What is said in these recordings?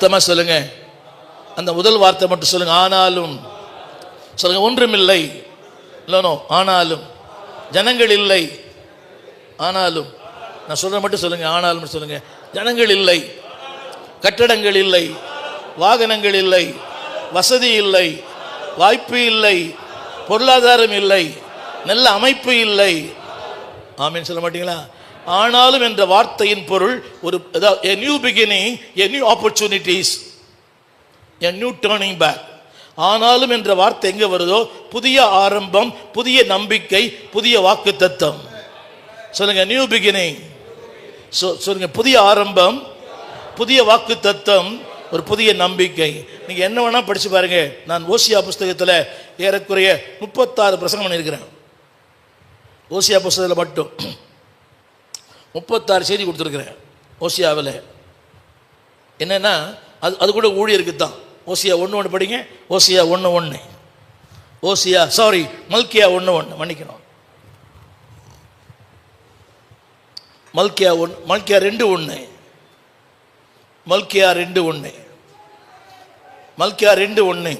சத்தமா சொல்லுங்க. அந்த முதல் வார்த்தை மட்டும் சொல்லுங்க. ஆனாலும் சொல்லுங்க. ஒன்றுமில்லை. இல்லைனோ ஆனாலும். ஜனங்கள் இல்லை. ஆனாலும். நான் சொல்ற மட்டும் சொல்லுங்க. ஆனாலும் சொல்லுங்க. ஜனங்கள் இல்லை, கட்டடங்கள் இல்லை, வாகனங்கள் இல்லை, வசதி இல்லை, வாய்ப்பு இல்லை, பொருளாதாரம் இல்லை, நல்ல அமைப்பு இல்லை. ஆமீன் சொல்ல மாட்டீங்களா? ஆனாலும் என்ற வார்த்தையின் பொருள் ஒரு a new beginning, a new opportunities, a new turning back. ஆனாலும் என்ற வார்த்தை எங்க வருதோ புதிய ஆரம்பம், புதிய நம்பிக்கை, புதிய வாக்குத்தத்தம். சொல்லுங்க. New beginning. சொல்லுங்க. புதிய ஆரம்பம், புதிய வாக்குத்தத்தம், ஒரு புதிய நம்பிக்கை. நீங்க என்ன வேணா படிச்சு பாருங்க. நான் ஓசியா புஸ்தகத்தில் ஏறக்குறைய 36 பிரசங்கம் பண்ணியிருக்கிறேன். ஓசியா புஸ்தகத்தில் மட்டும் 36 செய்தி கொடுத்துருக்கிறேன். ஓசியாவில் என்னன்னா அது கூட ஊழியருக்கு தான். ஓசியா 1:1 படிங்க. ஓசியா 1:1. ஓசியா மல்கியா 1:1 மன்னிக்கணும். மல்கியா 2:1. மல்கியா 2:1. மல்கியா 2:1.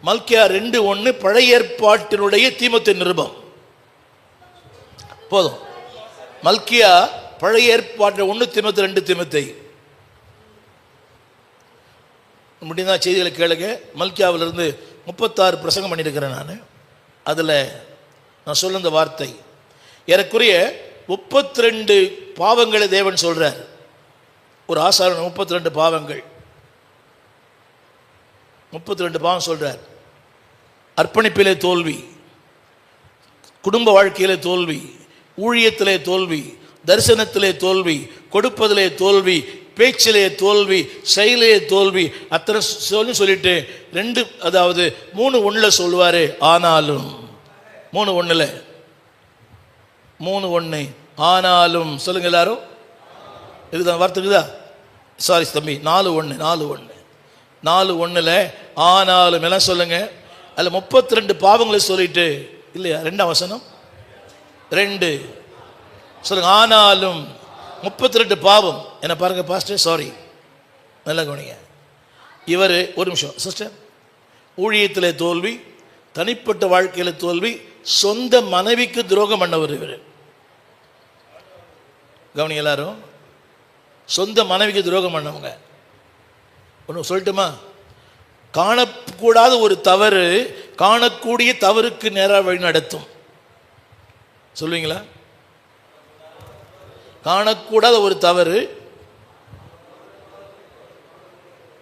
மல்கியா 2:1 பழைய ஏற்பாட்டினுடைய தீமோத்தேயு நிருபம். போதும். மல்கியா பழைய ஏற்பாட்டு 1 தீமோத்தேயு 2 தீமோத்தேயு. முடிந்தா செய்திகளை கேளுங்க. மல்கியாவிலிருந்து 36 பிரசங்கம் பண்ணியிருக்கிறேன் நான். அதில் நான் சொல்ல இந்த வார்த்தை ஏறக்குறைய 32 பாவங்களை தேவன் சொல்றார். ஒரு ஆசாரன் 32 பாவங்கள், 32 பாவம் சொல்றார். அர்ப்பணிப்பிலே தோல்வி, குடும்ப வாழ்க்கையிலே தோல்வி, ஊழியத்திலே தோல்வி, தரிசனத்திலே தோல்வி, கொடுப்பதிலே தோல்வி, பேச்சிலே தோல்வி, செயலே தோல்வி, அத்தனை சொல்லிட்டு 2 அதாவது 3:1 சொல்லுவாரு. ஆனாலும் 3:1 ஆனாலும் சொல்லுங்க எல்லாரும். இதுதான் வார்த்தை இருக்குதா? சாரி தம்பி. 4:1 ஆனாலும் எல்லாம் சொல்லுங்க. அதில் 32 பாவங்களை சொல்லிட்டு இல்லையா? 2ஆம் வசனம் 2 சொல்லுங்க. ஆனாலும் 32 பாவம். என்ன பாருங்க பாஸ்டர், சாரி நல்லா கவனிங்க. இவர் ஒரு நிமிஷம் சிஸ்டர். ஊழியத்தில் தோல்வி, தனிப்பட்ட வாழ்க்கையில் தோல்வி, சொந்த மனைவிக்கு துரோகம் பண்ணவர் இவர். கவனிங்க எல்லாரும். சொந்த மனைவிக்கு துரோகம் பண்ணவங்க. ஒன்று சொல்லட்டுமா? காணக்கூடாத ஒரு தவறு காணக்கூடிய தவறுக்கு நேராக வழி நடத்தும். சொல்லுவீங்களா? காணக்கூடாத ஒரு தவறு